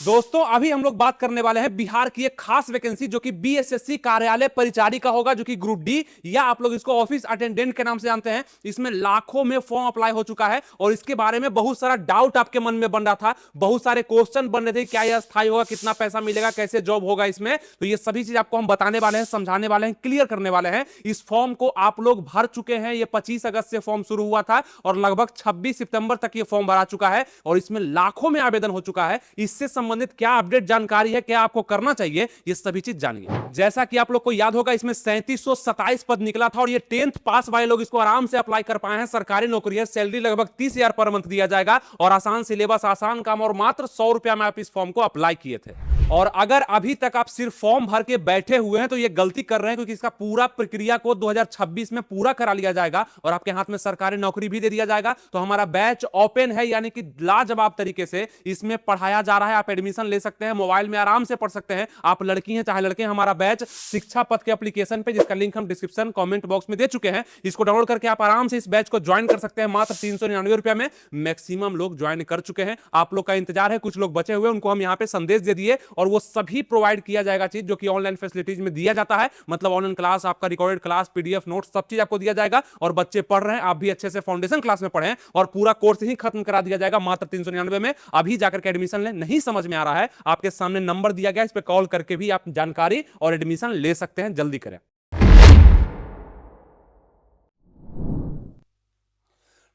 दोस्तों अभी हम लोग बात करने वाले हैं बिहार की एक खास वैकेंसी जो कि बीएसएससी कार्यालय परिचारी का होगा, जो कि ग्रुप डी या आप लोग इसको ऑफिस अटेंडेंट के नाम से जानते हैं। इसमें लाखों में फॉर्म अप्लाई हो चुका है और इसके बारे में बहुत सारा डाउट आपके मन में बन रहा था, बहुत सारे क्वेश्चन बन रहे थे, क्या यह स्थायी होगा, कितना पैसा मिलेगा, कैसे जॉब होगा इसमें। तो ये सभी चीज आपको हम बताने वाले हैं, समझाने वाले हैं, क्लियर करने वाले हैं। इस फॉर्म को आप लोग भर चुके हैं। ये 25 अगस्त से फॉर्म शुरू हुआ था और लगभग 26 सितंबर तक ये फॉर्म भरा चुका है और इसमें लाखों में आवेदन हो चुका है। इससे संबंधित क्या अपडेट जानकारी है, क्या आपको करना चाहिए, ये सभी चीज जानिए। जैसा कि आप लोग को याद होगा, इसमें 3727 पद निकला था और ये 10th पास वाले लोग इसको आराम से अप्लाई कर पाए हैं। सरकारी नौकरी है, सैलरी लगभग 30,000 पर मंथ दिया जाएगा और आसान सिलेबस, आसान काम और मात्र 100 रुपया में आप इस फॉर्म को अप्लाई किए थे। और अगर अभी तक आप सिर्फ फॉर्म भर के बैठे हुए हैं तो ये गलती कर रहे हैं, क्योंकि इसका पूरा प्रक्रिया को 2026 में पूरा करा लिया जाएगा और आपके हाथ में सरकारी नौकरी भी दे दिया जाएगा। तो हमारा बैच ओपन है, यानी कि लाजवाब तरीके से इसमें पढ़ाया जा रहा है। आप एडमिशन ले सकते हैं, मोबाइल में आराम से पढ़ सकते हैं। आप लड़की हैं चाहे लड़के हैं, हमारा बैच शिक्षा पथ के एप्लीकेशन पे, जिसका लिंक हम डिस्क्रिप्शन कमेंट बॉक्स में दे चुके हैं, इसको डाउनलोड करके आप आराम से इस बैच को ज्वाइन कर सकते हैं मात्र 399 रुपया में। मैक्सिमम लोग ज्वाइन कर चुके हैं, आप लोग का इंतजार है, कुछ लोग बचे हुए, उनको हम यहाँ पे संदेश दे दिए और वो सभी प्रोवाइड किया जाएगा चीज जो कि ऑनलाइन फैसिलिटीज में दिया जाता है। मतलब ऑनलाइन क्लास, आपका रिकॉर्डेड क्लास, पीडीएफ नोट्स, सब चीज आपको दिया जाएगा और बच्चे पढ़ रहे हैं, आप भी अच्छे से फाउंडेशन क्लास में पढ़ें और पूरा कोर्स ही खत्म करा दिया जाएगा मात्र 399 में। अभी जाकर के एडमिशन लें। नहीं समझ में आ रहा है, आपके सामने नंबर दिया गया, इस पर कॉल करके भी आप जानकारी और एडमिशन ले सकते हैं। जल्दी करें।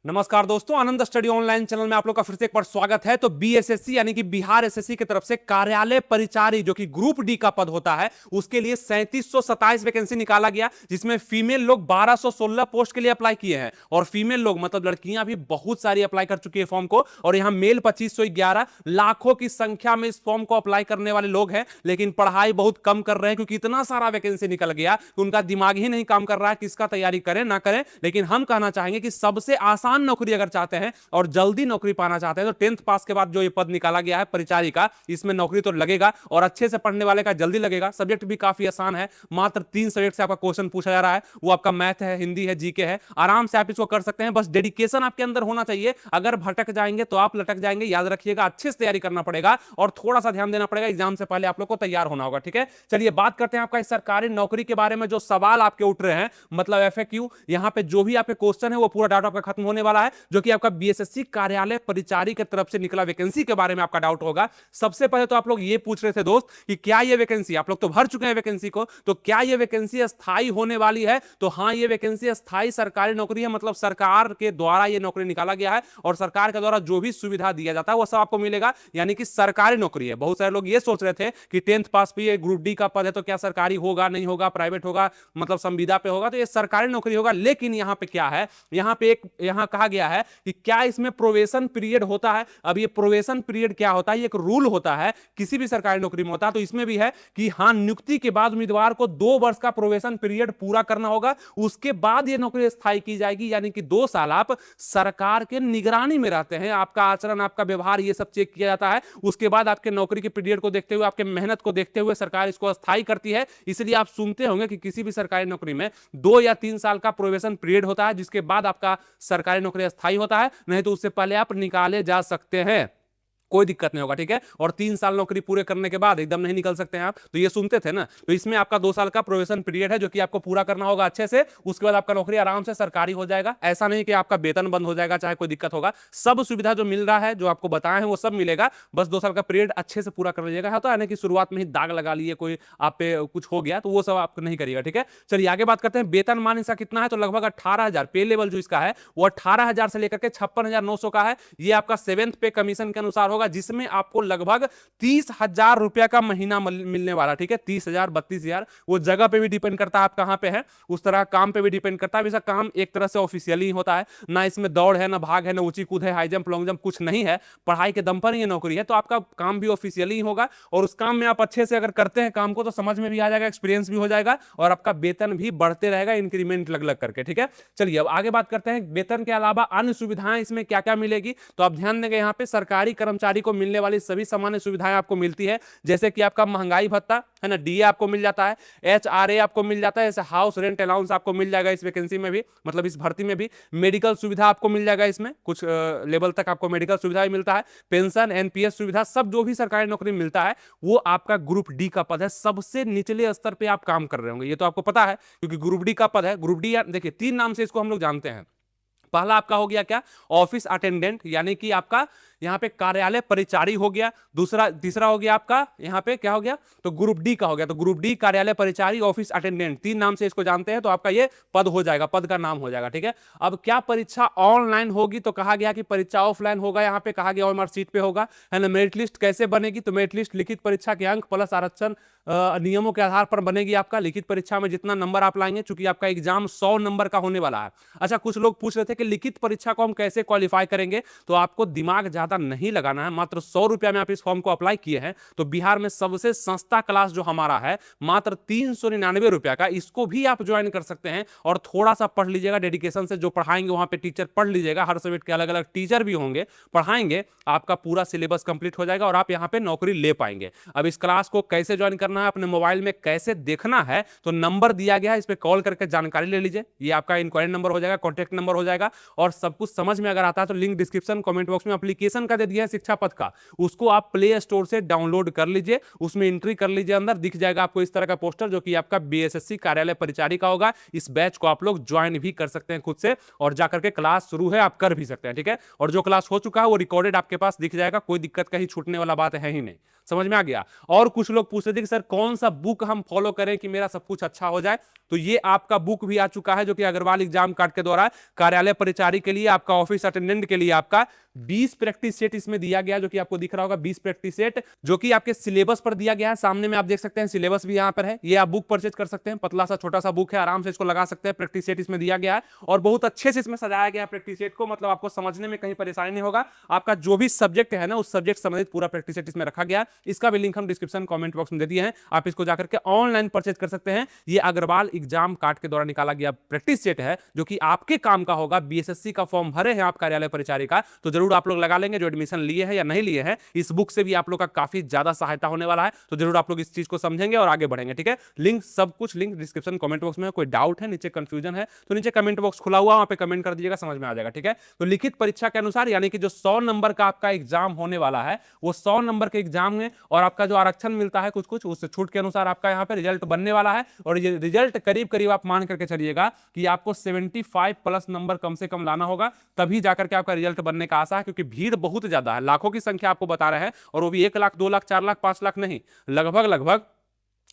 नमस्कार दोस्तों, आनंद स्टडी ऑनलाइन चैनल में आप लोग का फिर से एक बार स्वागत है। तो बीएसएससी यानी कि बिहार एसएससी की तरफ से कार्यालय परिचारी जो कि ग्रुप डी का पद होता है, उसके लिए 3727 वैकेंसी निकाला गया, जिसमें फीमेल लोग 1216 पोस्ट के लिए अप्लाई किए हैं और फीमेल लोग मतलब लड़कियां भी बहुत सारी अप्लाई कर चुकी है फॉर्म को। और यहां मेल 2511, लाखों की संख्या में इस फॉर्म को अप्लाई करने वाले लोग हैं, लेकिन पढ़ाई बहुत कम कर रहे हैं क्योंकि इतना सारा वैकेंसी निकल गया कि उनका दिमाग ही नहीं काम कर रहा है किसका तैयारी करें ना करें। लेकिन हम कहना चाहेंगे कि सबसे आसान नौकरी अगर चाहते हैं और जल्दी नौकरी पाना चाहते हैं तो 10th पास के बाद जो ये पद निकाला गया है परिचारी का, इसमें नौकरी तो लगेगा और अच्छे से पढ़ने वाले का जल्दी लगेगा। सब्जेक्ट भी काफी आसान है, मात्र 3 सब्जेक्ट से आपका क्वेश्चन पूछा जा रहा है। वो आपका मैथ है, हिंदी है, जीके है। आराम से आप इसको कर सकते हैं, बस डेडिकेशन आपके अंदर होना चाहिए। अगर भटक जाएंगे तो आप लटक जाएंगे, याद रखिएगा। अच्छे से तैयारी करना पड़ेगा और थोड़ा सा ध्यान देना पड़ेगा। एग्जाम से पहले आप लोग को तैयार होना होगा, ठीक है। चलिए बात करते हैं आपका इस सरकारी नौकरी के बारे में। जो सवाल आपके उठ रहे हैं, मतलब एफएक्यू, यहां पे जो भी आपके क्वेश्चन है वो पूरा डाटा आपका खत्म होने वाला है, जो कि आपका बीएसएससी कार्यालय परिचारी की तरफ से निकला वैकेंसी के बारे में आपका डाउट होगा। सबसे पहले तो आप लोग ये पूछ रहे थे दोस्त कि क्या ये वैकेंसी, आप लोग तो भर चुके हैं वैकेंसी को, तो क्या ये वैकेंसी स्थायी होने वाली है? तो हाँ, ये वैकेंसी स्थायी सरकारी नौकरी है, मतलब सरकार के द्वारा ये नौकरी निकाला गया है और सरकार के द्वारा जो भी सुविधा दिया जाता है वो सब आपको मिलेगा, यानी कि सरकारी नौकरी है। बहुत सारे लोग ये सोच रहे थे कि 10th पास पे ये ग्रुप डी का पद है तो क्या सरकारी होगा, नहीं होगा, प्राइवेट होगा, मतलब संविदा पे होगा, तो ये सरकारी नौकरी होगा। लेकिन यहाँ पे क्या है, यहाँ कहा गया है कि क्या इसमें प्रोवेशन पीरियड होता है। अब ये प्रोवेशन पीरियड क्या होता है, ये एक रूल होता है, किसी भी सरकारी नौकरी में होता है। तो इसमें भी है कि हाँ, नियुक्ति के बाद उम्मीदवार को 2 वर्ष का प्रोवेशन पीरियड पूरा करना होगा, उसके बाद ये नौकरी स्थायी की जाएगी। यानी कि 2 साल आप सरकार के निगरानी में रहते हैं, आपका आचरण, आपका व्यवहार, ये सब चेक किया जाता है। उसके बाद आपके नौकरी के पीरियड को देखते हुए, आपके मेहनत को देखते हुए सरकार इसको स्थायी करती है। इसलिए आप सुनते होंगे कि किसी भी सरकारी नौकरी में 2 या 3 साल का प्रोवेशन पीरियड होता है, जिसके बाद आपका सरकारी नौकरी स्थायी होता है। नहीं तो उससे पहले आप निकाले जा सकते हैं, कोई दिक्कत नहीं होगा, ठीक है। और 3 साल नौकरी पूरे करने के बाद एकदम नहीं निकल सकते हैं आप, तो ये सुनते थे ना। तो इसमें आपका 2 साल का प्रोवेशन पीरियड है जो कि आपको पूरा करना होगा अच्छे से। उसके बाद आपका नौकरी आराम से सरकारी हो जाएगा। ऐसा नहीं कि आपका वेतन बंद हो जाएगा, चाहे कोई दिक्कत होगा। सब सुविधा जो मिल रहा है, जो आपको बताए हैं, वो सब मिलेगा। बस 2 साल का पीरियड अच्छे से पूरा कर लीजिएगा। तो यानी कि शुरुआत में ही दाग लगा लिए, कोई आप पे कुछ हो गया तो वो सब आप नहीं करिएगा, ठीक है। चलिए आगे बात करते हैं। वेतन मान इसका कितना है, तो लगभग 18,000 पे लेवल जो इसका है वो 18,000 से लेकर के 56,900 का है। ये आपका 7th पे कमीशन के अनुसार होगा, जिसमें आपको लगभग 30,000 रुपया का महीना मिलने वाला, ठीक है। 30,000, 32,000, वो जगह पे भी डिपेंड करता है आप कहां पे हैं, उस तरह काम पे भी डिपेंड करता है। इसका काम एक तरह से ऑफिशियली होता है, ना इसमें दौड़ है, ना भाग है, ना ऊंची कूद है, हाई जंप, लॉन्ग जंप कुछ नहीं है। पढ़ाई के दम पर ये नौकरी है, तो आपका काम भी ऑफिशियली होगा और उस काम में आप अच्छे से अगर करते हैं काम को तो समझ में भी आ जाएगा, एक्सपीरियंस भी हो जाएगा और आपका वेतन भी बढ़ते रहेगा, इंक्रीमेंट लग लग करके, ठीक है। चलिए अब आगे बात करते हैं वेतन के अलावा अन्य सुविधाएं इसमें क्या क्या मिलेगी। तो आप ध्यान देंगे, यहाँ पे सरकारी कर्मचारी कर्मचारी को मिलने वाली सभी सामान्य सुविधाएं आपको मिलती है, जैसे कि आपका महंगाई भत्ता है ना, डीए आपको मिल जाता है, एचआरए आपको मिल जाता है, जैसे हाउस रेंट अलाउंस आपको मिल जाएगा इस वैकेंसी में भी, मतलब इस भर्ती में भी। मेडिकल सुविधा आपको मिल जाएगा, इसमें कुछ लेवल तक आपको मेडिकल सुविधा भी मिलता है, पेंशन एनपीएस सुविधा, सब जो भी सरकारी नौकरी मिलता है वो आपका ग्रुप डी का पद है। सबसे निचले स्तर पे आप काम कर रहे होंगे, ये तो आपको पता है, क्योंकि ग्रुप डी का पद है। ग्रुप डी देखिए 3 नाम से इसको हम लोग जानते हैं। पहला आपका हो गया क्या, ऑफिस अटेंडेंट, यानी कि आपका यहाँ पे कार्यालय परिचारी हो गया। दूसरा तीसरा हो गया आपका यहाँ पे क्या हो गया, तो ग्रुप डी का हो गया। तो ग्रुप डी कार्यालय परिचारी, ऑफिस अटेंडेंट, 3 नाम से इसको जानते हैं, तो आपका ये पद हो जाएगा, पद का नाम हो जाएगा, ठीक है। अब क्या परीक्षा ऑनलाइन होगी, तो कहा गया कि परीक्षा ऑफलाइन होगा, यहाँ पे कहा गया ओएमआर सीट पे होगा, है ना। मेरिट लिस्ट कैसे बनेगी, तो मेरिट लिस्ट लिखित परीक्षा के अंक प्लस आरक्षण नियमों के आधार पर बनेगी। आपका लिखित परीक्षा में जितना नंबर आप लाएंगे, चूंकि आपका एग्जाम 100 नंबर का होने वाला है। अच्छा, कुछ लोग पूछ रहे थे कि लिखित परीक्षा को हम कैसे क्वालिफाई करेंगे, तो आपको दिमाग ज्यादा नहीं लगाना है, मात्र 100 रुपया में आप इस फॉर्म को अप्लाई किए हैं। तो बिहार में सबसे सस्ता क्लास जो हमारा है, मात्र 399 रुपया का, इसको भी आप ज्वाइन कर सकते हैं और थोड़ा सा पढ़ लीजिएगा डेडिकेशन से। जो पढ़ाएंगे वहां पे टीचर पढ़ लीजिएगा, हर सब्जेक्ट के अलग अलग टीचर भी होंगे, पढ़ाएंगे, आपका पूरा सिलेबस कंप्लीट हो जाएगा और आप यहाँ पे नौकरी ले पाएंगे। अब इस क्लास को कैसे ज्वाइन करना है, अपने मोबाइल में कैसे देखना है, तो नंबर दिया गया है, इस पे कॉल करके जानकारी ले लीजिए। ये आपका इंक्वायरी नंबर हो जाएगा, कॉन्टैक्ट नंबर हो जाएगा, और सब कुछ समझ में अगर आता है तो लिंक डिस्क्रिप्शन कमेंट बॉक्स में एप्लीकेशन का दे दिया है शिक्षा पथ का, उसको आप प्ले स्टोर से डाउनलोड कर लीजिए, उसमें एंट्री कर लीजिए, अंदर दिख जाएगा आपको इस तरह का पोस्टर, जो कि आपका बीएसएससी कार्यालय परिचारी का होगा। इस बैच को आप लोग ज्वाइन भी कर सकते हैं खुद से, और जाकर के क्लास शुरू है आप कर भी सकते हैं, ठीक है। और जो क्लास हो चुका है वो रिकॉर्डेड आपके पास दिख जाएगा, कोई दिक्कत कहीं छूटने वाला बात है ही नहीं। समझ में आ गया। और कुछ लोग पूछ रहे थे कि सर कौन सा बुक हम फॉलो करें कि मेरा सब कुछ अच्छा हो जाए, तो ये आपका बुक भी आ चुका है, जो कि अग्रवाल एग्जाम कार्ड के द्वारा कार्यालय परिचारी के लिए, आपका ऑफिस अटेंडेंट के लिए आपका 20 प्रैक्टिस सेट इसमें दिया गया, जो कि आपको दिख रहा होगा 20 प्रैक्टिस सेट, जो कि आपके सिलेबस पर दिया गया है। सामने में आप देख सकते हैं सिलेबस भी यहाँ पर है, ये आप बुक परचेज कर सकते हैं, पतला सा छोटा सा बुक है, आराम से इसको लगा सकते हैं। प्रैक्टिस सेट इसमें दिया गया है और बहुत अच्छे से इसमें सजाया गया है प्रैक्टिस सेट को, मतलब आपको समझने में कहीं परेशानी नहीं होगा। आपका जो भी सब्जेक्ट है ना, उस सब्जेक्ट संबंधित पूरा प्रैक्टिस सेट इसमें रखा गया। इसका भी लिंक हम डिस्क्रिप्शन कमेंट बॉक्स में दे दिए हैं, आप इसको जाकर के ऑनलाइन परचेज कर सकते हैं। ये अग्रवाल एग्जाम कार्ड के द्वारा निकाला गया प्रैक्टिस सेट है, जो कि आपके काम का होगा। बीएसएससी का फॉर्म भरे हैं आप कार्यालय परिचारी का, तो जरूर आप लोग लगा लेंगे, जो एडमिशन लिए हैं या नहीं लिए हैं। इस बुक से भी आप लोग का काफी ज्यादा सहायता होने वाला है, तो जरूर आप लोग इस चीज को समझेंगे और आगे बढ़ेंगे, ठीक है। लिंक सब कुछ लिंक डिस्क्रिप्शन कमेंट बॉक्स में है। कोई डाउट है, नीचे कंफ्यूजन है, तो नीचे कमेंट बॉक्स खुला हुआ, वहां पे कमेंट कर दीजिएगा, समझ में आ जाएगा, ठीक है। तो लिखित परीक्षा के अनुसार, यानी कि जो 100 नंबर का आपका एग्जाम होने वाला है, वो 100 नंबर के एग्जाम में, और आपका जो आरक्षण मिलता है कुछ कुछ, उस छूट के अनुसार आपका यहाँ पे रिजल्ट बनने वाला है। और ये रिजल्ट करीब करीब आप मान करके चलिएगा कि आपको 75 प्लस नंबर कम से कम लाना होगा, तभी जाकर के आपका रिजल्ट बनने का आशा है, क्योंकि भीड़ बहुत ज्यादा है, लाखों की संख्या आपको बता रहे हैं, और वो भी 1 लाख 2 लाख 4 लाख 5 लाख नहीं, लगभग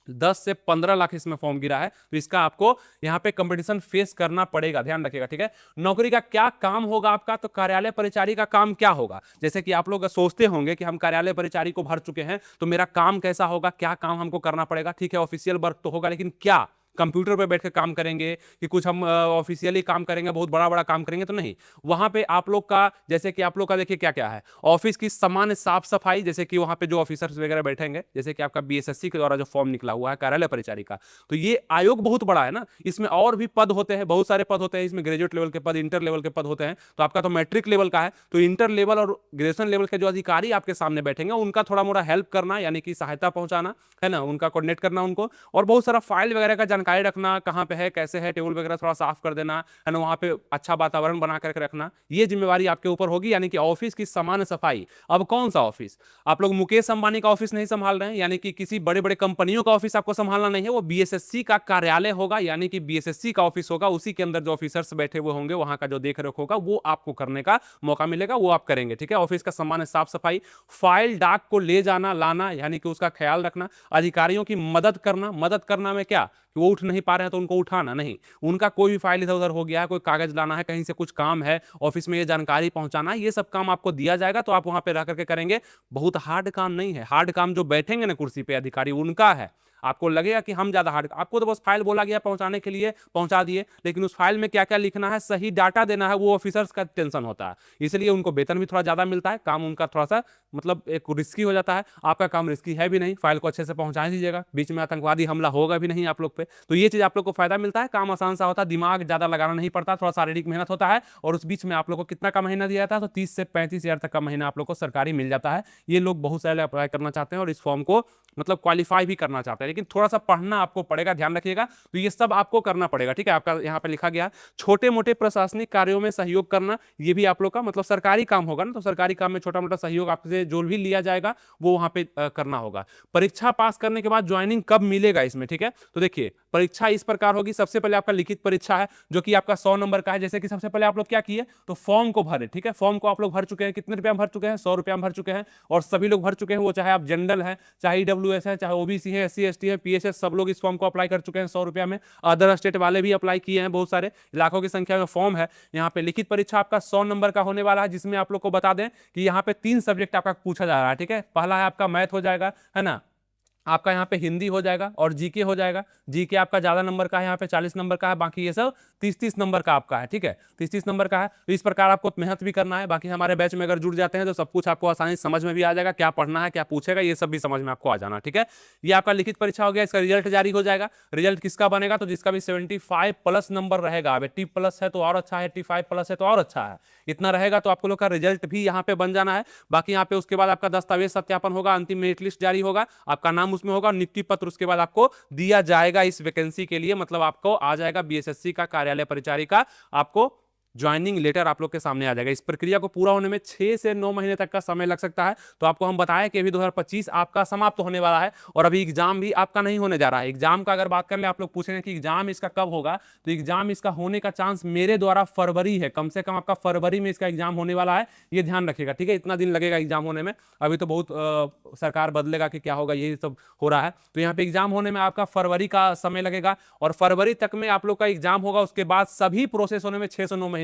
10 से 15 लाख इसमें फॉर्म गिरा है। तो इसका आपको यहाँ पे कंपटीशन फेस करना पड़ेगा, ध्यान रखिएगा, ठीक है। नौकरी का क्या काम होगा आपका, तो कार्यालय परिचारी का काम क्या होगा, जैसे कि आप लोग सोचते होंगे कि हम कार्यालय परिचारी को भर चुके हैं, तो मेरा काम कैसा होगा, क्या काम हमको करना पड़ेगा। ठीक है, ऑफिशियल वर्क तो होगा, लेकिन क्या कंप्यूटर पे बैठ के काम करेंगे कि कुछ हम ऑफिशियली काम करेंगे, बहुत बड़ा बड़ा काम करेंगे, तो नहीं। वहां पे आप लोग का, जैसे कि आप लोग का देखिए क्या क्या है, ऑफिस की सामान्य साफ सफाई, जैसे कि वहां पे जो ऑफिसर्स वगैरह बैठेंगे, जैसे कि आपका बीएसएससी के द्वारा जो फॉर्म निकला हुआ है कार्यालय परिचारी का, तो ये आयोग बहुत बड़ा है ना, इसमें और भी पद होते हैं, बहुत सारे पद होते हैं इसमें, ग्रेजुएट लेवल के पद, इंटर लेवल के पद होते हैं। तो आपका तो मैट्रिक लेवल का है, तो इंटर लेवल और ग्रेजुएशन लेवल के जो अधिकारी आपके सामने बैठेंगे, उनका थोड़ा मोड़ा हेल्प करना, यानी कि सहायता पहुंचाना, है ना, उनका कोऑर्डिनेट करना उनको, और बहुत सारा फाइल वगैरह का जानकारी रखना, कहां पे है, कैसे है, टेबल वगैरह थोड़ा साफ कर देना, है ना, वहां पे अच्छा वातावरण बना करके रखना, ये जिम्मेवारी आपके ऊपर होगी, यानी कि ऑफिस की सामान्य सफाई। अब कौन सा ऑफिस, आप लोग मुकेश अंबानी का ऑफिस नहीं संभाल रहे हैं, यानी कि किसी बड़े बड़े कंपनियों का ऑफिस आपको संभालना नहीं है, वो बीएसएससी का कार्यालय होगा, यानी कि बीएसएससी का ऑफिस होगा, उसी के अंदर जो ऑफिसर्स बैठे हुए होंगे, वहां का जो देख रेख होगा, वो आपको करने का मौका मिलेगा, वो आप करेंगे, ठीक है। ऑफिस का सामान्य साफ सफाई, फाइल डाक को ले जाना लाना, यानी कि उसका ख्याल रखना, अधिकारियों की मदद करना। मदद करना में क्या, कि वो उठ नहीं पा रहे हैं तो उनको उठाना नहीं, उनका कोई भी फाइल इधर उधर हो गया है, कोई कागज लाना है, कहीं से कुछ काम है, ऑफिस में ये जानकारी पहुंचाना, ये सब काम आपको दिया जाएगा, तो आप वहां पे रह करके करेंगे। बहुत हार्ड काम नहीं है, हार्ड काम जो बैठेंगे ना कुर्सी पे अधिकारी, उनका है। आपको लगेगा कि हम ज्यादा हार्ड, आपको तो बस फाइल बोला गया पहुंचाने के लिए पहुंचा दिए, लेकिन उस फाइल में क्या क्या लिखना है, सही डाटा देना है, वो ऑफिसर्स का टेंशन होता है। इसलिए उनको वेतन भी थोड़ा ज्यादा मिलता है, काम उनका थोड़ा सा मतलब एक रिस्की हो जाता है। आपका काम रिस्की है भी नहीं, फाइल को अच्छे से पहुंचा दीजिएगा, बीच में आतंकवादी हमला होगा भी नहीं आप लोग पे, तो ये चीज आप लोग को फायदा मिलता है। काम आसान सा होता है, दिमाग ज्यादा लगाना नहीं पड़ता, थोड़ा शारीरिक मेहनत होता है। और उस बीच में आप लोग को कितना का महीना दिया जाता है, तो 30 से 35 हजार तक का महीना आप लोग को सरकारी मिल जाता है। ये लोग बहुत सारे अप्लाई करना चाहते हैं और इस फॉर्म को मतलब क्वालिफाई भी करना चाहते हैं, लेकिन थोड़ा सा पढ़ना आपको पड़ेगा, ध्यान रखिएगा। तो ये सब आपको करना पड़ेगा, ठीक है। आपका यहाँ पे लिखा गया छोटे मोटे प्रशासनिक कार्यों में सहयोग करना, ये भी आप लोग का मतलब सरकारी काम होगा ना, तो सरकारी काम में छोटा मोटा सहयोग आपसे जो भी लिया जाएगा वो वहां पे करना होगा। परीक्षा पास करने के बाद ज्वाइनिंग कब मिलेगा इसमें, ठीक है। तो देखिए परीक्षा इस प्रकार होगी, सबसे पहले आपका लिखित परीक्षा है जो कि आपका 100 नंबर का है। जैसे कि सबसे पहले आप लोग क्या किए, तो फॉर्म को भरे, ठीक है। फॉर्म को आप लोग भर चुके हैं, कितने रुपया भर चुके हैं, 100 रुपया भर चुके हैं। और सभी लोग भर चुके हैं, वो चाहे आप जनरल है, चाहे ईडब्ल्यूएस है, चाहे ओबीसी है, एससी एसटी है, पीएचएस, सब लोग इस फॉर्म को अप्लाई कर चुके हैं 100 रुपया में। अदर स्टेट वाले भी अप्लाई किए हैं, बहुत सारे लाखों की संख्या में फॉर्म है। यहाँ पे लिखित परीक्षा आपका 100 नंबर का होने वाला है, जिसमें आप लोग को बता दें कि यहाँ पे 3 सब्जेक्ट आपका पूछा जा रहा है, ठीक है। पहला है आपका मैथ हो जाएगा, है ना, आपका यहाँ पे हिंदी हो जाएगा और जीके हो जाएगा। जीके आपका ज्यादा नंबर का है, यहाँ पे 40 नंबर का है, बाकी ये सब 30-30 नंबर का आपका है, ठीक है। 30-30 नंबर का है, तो इस प्रकार आपको मेहनत भी करना है। बाकी हमारे बैच में अगर जुड़ जाते हैं तो सब कुछ आपको आसानी से समझ में भी आ जाएगा, क्या पढ़ना है, क्या पूछेगा, ये सब भी समझ में आपको आ जाना, ठीक है। ये आपका लिखित परीक्षा हो गया, इसका रिजल्ट जारी हो जाएगा। रिजल्ट किसका बनेगा, तो जिसका भी 75 प्लस नंबर रहेगा। अब 80 प्लस है तो और अच्छा है, 85 प्लस है तो और अच्छा है, इतना रहेगा तो आपको लोग का रिजल्ट भी यहाँ पे बन जाना है। बाकी यहाँ पे उसके बाद आपका दस्तावेज सत्यापन होगा, अंतिम मेरिट लिस्ट जारी होगा, आपका नाम उसमें होगा, नियुक्ति पत्र उसके बाद आपको दिया जाएगा इस वैकेंसी के लिए। मतलब आपको आ जाएगा बीएसएससी का कार्यालय परिचारी का, आपको ज्वाइनिंग लेटर आप लोग के सामने आ जाएगा। इस प्रक्रिया को पूरा होने में 6 से 9 महीने तक का समय लग सकता है। तो आपको हम बताएं कि अभी 2025 आपका समाप्त होने वाला है और अभी एग्जाम भी आपका नहीं होने जा रहा है। एग्जाम का अगर बात कर ले, आप लोग पूछेंगे कि एग्जाम इसका कब होगा, तो एग्जाम इसका होने का चांस मेरे द्वारा फरवरी है, कम से कम आपका फरवरी में इसका एग्जाम होने वाला है, ये ध्यान रखिएगा, ठीक है। इतना दिन लगेगा एग्जाम होने में, अभी तो बहुत सरकार बदलेगा कि क्या होगा, यही सब हो रहा है। तो यहाँ पे एग्जाम होने में आपका फरवरी का समय लगेगा और फरवरी तक में आप लोग का एग्जाम होगा। उसके बाद सभी प्रोसेस होने में 6 से 9 महीने,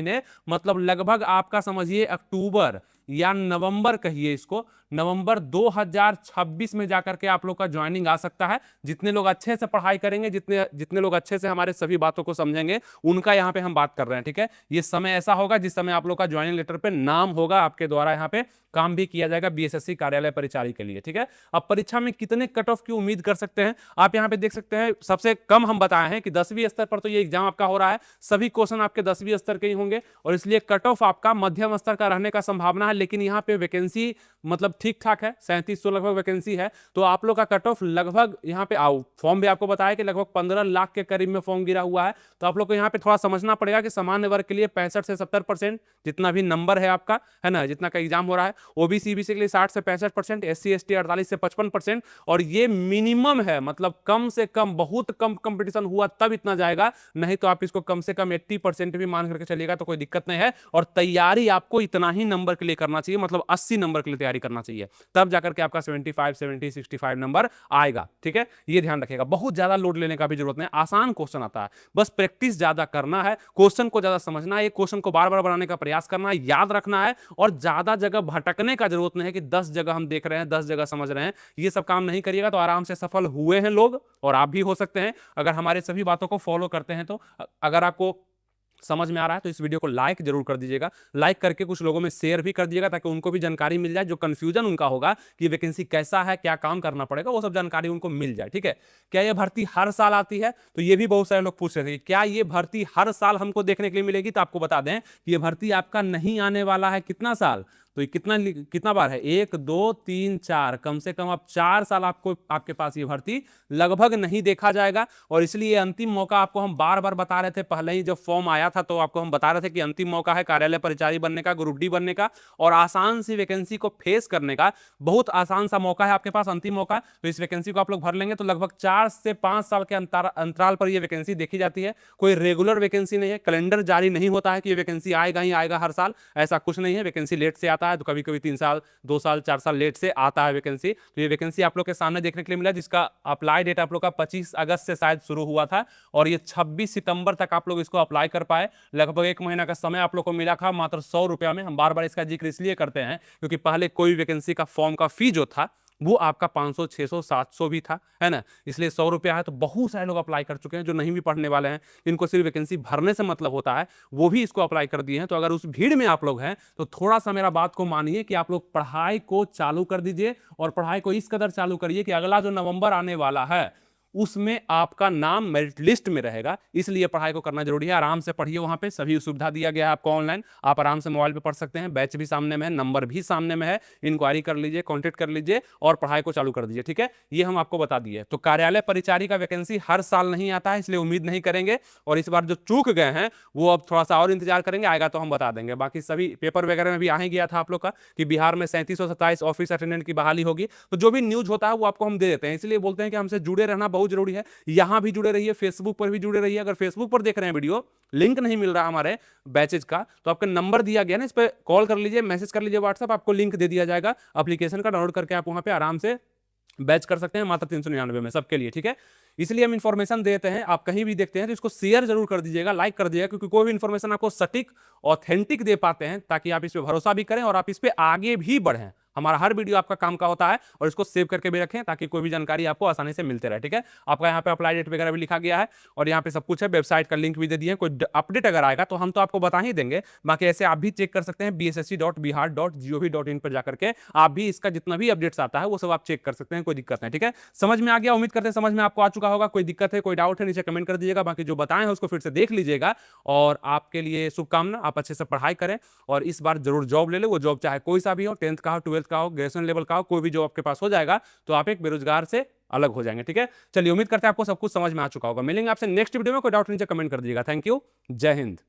मतलब लगभग आपका समझिए अक्टूबर या नवंबर, कहिए इसको, नवंबर 2026 में जाकर के आप लोग का ज्वाइनिंग आ सकता है। जितने लोग अच्छे से पढ़ाई करेंगे, जितने जितने लोग अच्छे से हमारे सभी बातों को समझेंगे, उनका यहाँ पे हम बात कर रहे हैं, ठीक है। ये समय ऐसा होगा जिस समय आप लोग का ज्वाइनिंग लेटर पे नाम होगा, आपके द्वारा यहाँ पे काम भी किया जाएगा बीएसएससी कार्यालय परिचारी के लिए, ठीक है। अब परीक्षा में कितने कट ऑफ की उम्मीद कर सकते हैं, आप यहाँ पे देख सकते हैं। सबसे कम हम बताए हैं कि 10वीं स्तर पर तो ये एग्जाम आपका हो रहा है, सभी क्वेश्चन आपके 10वीं स्तर के ही होंगे और इसलिए कट ऑफ आपका मध्यम स्तर का रहने का संभावना है। लेकिन यहाँ पे वैकेंसी मतलब ठीक ठाक है, 3700 लगभग वैकेंसी है, तो आप लोग का कट ऑफ लगभग यहाँ पे आओ। फॉर्म भी आपको बताया कि लगभग 15 लाख के करीब में फॉर्म गिरा हुआ है। तो आप लोग को यहाँ पे थोड़ा समझना पड़ेगा कि सामान्य वर्ग के लिए 65 से 70% जितना भी नंबर है आपका, है ना, जितना का एग्जाम हो रहा है, ओबीसी बीसी के लिए 60 से 65%, एससी एसटी 48 से 55%, और ये मिनिमम है, मतलब कम से कम, बहुत कम कंपटीशन हुआ तब इतना जाएगा, नहीं तो आप इसको कम से कम 80% भी मान करके चलिएगा तो कोई दिक्कत नहीं है। और तैयारी आपको इतना ही नंबर के लिए करना चाहिए, मतलब 80 नंबर के लिए तैयारी करना चाहिए, तब जाकर के आपका 75 70 65 नंबर आएगा, ठीक है। ये ध्यान रखिएगा, बहुत ज्यादा लोड लेने का भी जरूरत नहीं, आसान क्वेश्चन आता है, बस प्रैक्टिस ज्यादा करना है, क्वेश्चन को ज्यादा समझना है, क्वेश्चन को बार बार बनाने का प्रयास करना है, याद रखना है, और ज्यादा जगह भटकने का जरूरत नहीं है कि 10 जगह हम देख रहे हैं, 10 जगह समझ रहे हैं। ये सब काम नहीं करिएगा तो आराम से सफल हुए हैं लोग, और आप भी हो सकते हैं अगर हमारे सभी बातों को फॉलो करते हैं तो। अगर आपको समझ में आ रहा है तो इस वीडियो को लाइक जरूर कर दीजिएगा, लाइक करके कुछ लोगों में शेयर भी कर दीजिएगा, ताकि उनको भी जानकारी मिल जाए, जो कंफ्यूजन उनका होगा कि वैकेंसी कैसा है, क्या काम करना पड़ेगा, वो सब जानकारी उनको मिल जाए, ठीक है। क्या ये भर्ती हर साल आती है, तो ये भी बहुत सारे लोग पूछ रहे थे क्या ये भर्ती हर साल हमको देखने के लिए मिलेगी। तो आपको बता दें कि ये भर्ती आपका नहीं आने वाला है कितना साल, तो ये कितना बार है, 1 2 3 4, कम से कम आप 4 साल आपको आपके पास ये भर्ती लगभग नहीं देखा जाएगा। और इसलिए अंतिम मौका आपको हम बार बार बता रहे थे, पहले ही जब फॉर्म आया था तो आपको हम बता रहे थे कि अंतिम मौका है कार्यालय परिचारी बनने का, ग्रुप डी बनने का, और आसान सी वैकेंसी को फेस करने का। बहुत आसान सा मौका है आपके पास, अंतिम मौका। तो इस वैकेंसी को आप लोग भर लेंगे तो लगभग 4 से 5 साल के अंतराल पर यह वैकेंसी देखी जाती है। कोई रेगुलर वैकेंसी नहीं है, कैलेंडर जारी नहीं होता है कि ये वैकेंसी आएगा ही आएगा हर साल, ऐसा कुछ नहीं है। वैकेंसी लेट से आता है, तो कभी कभी 3 साल 2 साल 4 साल लेट से आता है वैकेंसी। तो ये वैकेंसी आप लोग के सामने देखने के लिए मिला, जिसका अप्लाई डेट आप लोग का 25 अगस्त से शायद शुरू हुआ था, और ये 26 सितंबर तक आप लोग इसको अप्लाई कर पाए। लगभग 1 महीना का समय आप लोग को मिला था मात्र 100 रुपया में। हम बार बार इसका जिक्र इसलिए करते हैं क्योंकि पहले कोई वैकेंसी का फॉर्म का फी जो था वो आपका 500, 600, 700 भी था, है ना? इसलिए 100 रुपया है, तो बहुत सारे लोग अप्लाई कर चुके हैं जो नहीं भी पढ़ने वाले हैं, इनको सिर्फ वैकेंसी भरने से मतलब होता है, वो भी इसको अप्लाई कर दिए हैं। तो अगर उस भीड़ में आप लोग हैं, तो थोड़ा-सा मेरा बात को मानिए कि आप लोग पढ़ाई को चालू कर दीजिए और पढ़ाई को इस कदर चालू करिए कि अगला जो नवंबर आने वाला है, उसमें आपका नाम मेरिट लिस्ट में रहेगा। इसलिए पढ़ाई को करना जरूरी है। आराम से पढ़िए, वहां पे सभी सुविधा दिया गया है आपको ऑनलाइन। आप आराम से मोबाइल पे पढ़ सकते हैं, बैच भी सामने में है, नंबर भी सामने में है। इंक्वायरी कर लीजिए, कॉन्टेक्ट कर लीजिए और पढ़ाई को चालू कर दीजिए। ठीक है, ये हम आपको बता दिए। तो कार्यालय परिचारी का वैकेंसी हर साल नहीं आता है, इसलिए उम्मीद नहीं करेंगे। और इस बार जो चूक गए हैं वो अब थोड़ा सा और इंतजार करेंगे, आएगा तो हम बता देंगे। बाकी सभी पेपर वगैरह में भी आ ही गया था आप लोग का कि बिहार में 3727 ऑफिस अटेंडेंट की बहाली होगी। तो जो भी न्यूज होता है वो आपको हम दे देते हैं, इसलिए बोलते हैं कि हमसे जुड़े रहना बहुत जरूरी है। यहां भी जुड़े रहिए, फेसबुक पर भी जुड़े रहिए। अगर फेसबुक पर देख रहे हैं वीडियो, लिंक नहीं मिल रहा हमारे बैचेज का, तो आपका नंबर दिया गया ना, इस पर कॉल कर लीजिए, मैसेज कर लीजिए व्हाट्सएप, आपको लिंक दे दिया जाएगा एप्लीकेशन का। डाउनलोड करके आप वहां पे आराम से बैच कर सकते हैं, मात्र 399 में सबके लिए। ठीक है, इसलिए हम इंफॉर्मेशन देते हैं। आप कहीं भी देखते हैं तो इसको शेयर जरूर कर दीजिएगा, लाइक कर दीजिएगा, क्योंकि कोई भी इंफॉर्मेशन आपको सटीक ऑथेंटिक दे पाते हैं, ताकि आप इस पर भरोसा भी करें और आप इस पर आगे भी बढ़ें। हमारा हर वीडियो आपका काम का होता है, और इसको सेव करके भी रखें ताकि कोई भी जानकारी आपको आसानी से मिलते रहे। ठीक है, आपका यहाँ पे अप्लाई डेट वगैरह भी लिखा गया है और यहाँ पे सब कुछ है। वेबसाइट का लिंक भी दे दिए। कोई अपडेट अगर आएगा तो हम तो आपको बता ही देंगे, बाकी ऐसे आप भी चेक कर सकते हैं bssc.bihar.gov.in पर जाकर के। आप भी इसका जितना भी अपडेट्स आता है वो सब आप चेक कर सकते हैं, कोई दिक्कत नहीं। ठीक है, समझ में आ गया? उम्मीद करते हैं समझ में आपको आ चुका होगा। कोई दिक्कत है, कोई डाउट है, नीचे कमेंट कर दीजिएगा। बाकी जो बताएं हैं उसको फिर से देख लीजिएगा। और आपके लिए शुभकामना, आप अच्छे से पढ़ाई करें और इस बार जरूर जॉब ले ले। वो जॉब चाहे कोई सा भी हो, 10th का हो, 12th का हो, ग्रेजुएशन लेवल का हो, कोई भी जॉब आपके पास हो जाएगा तो आप एक बेरोजगार से अलग हो जाएंगे। ठीक है, चलिए, उम्मीद करते हैं आपको सब कुछ समझ में आ चुका होगा। मिलेंगे आपसे नेक्स्ट वीडियो में। कोई डाउट नीचे कमेंट कर दीजिएगा। थैंक यू, जय हिंद।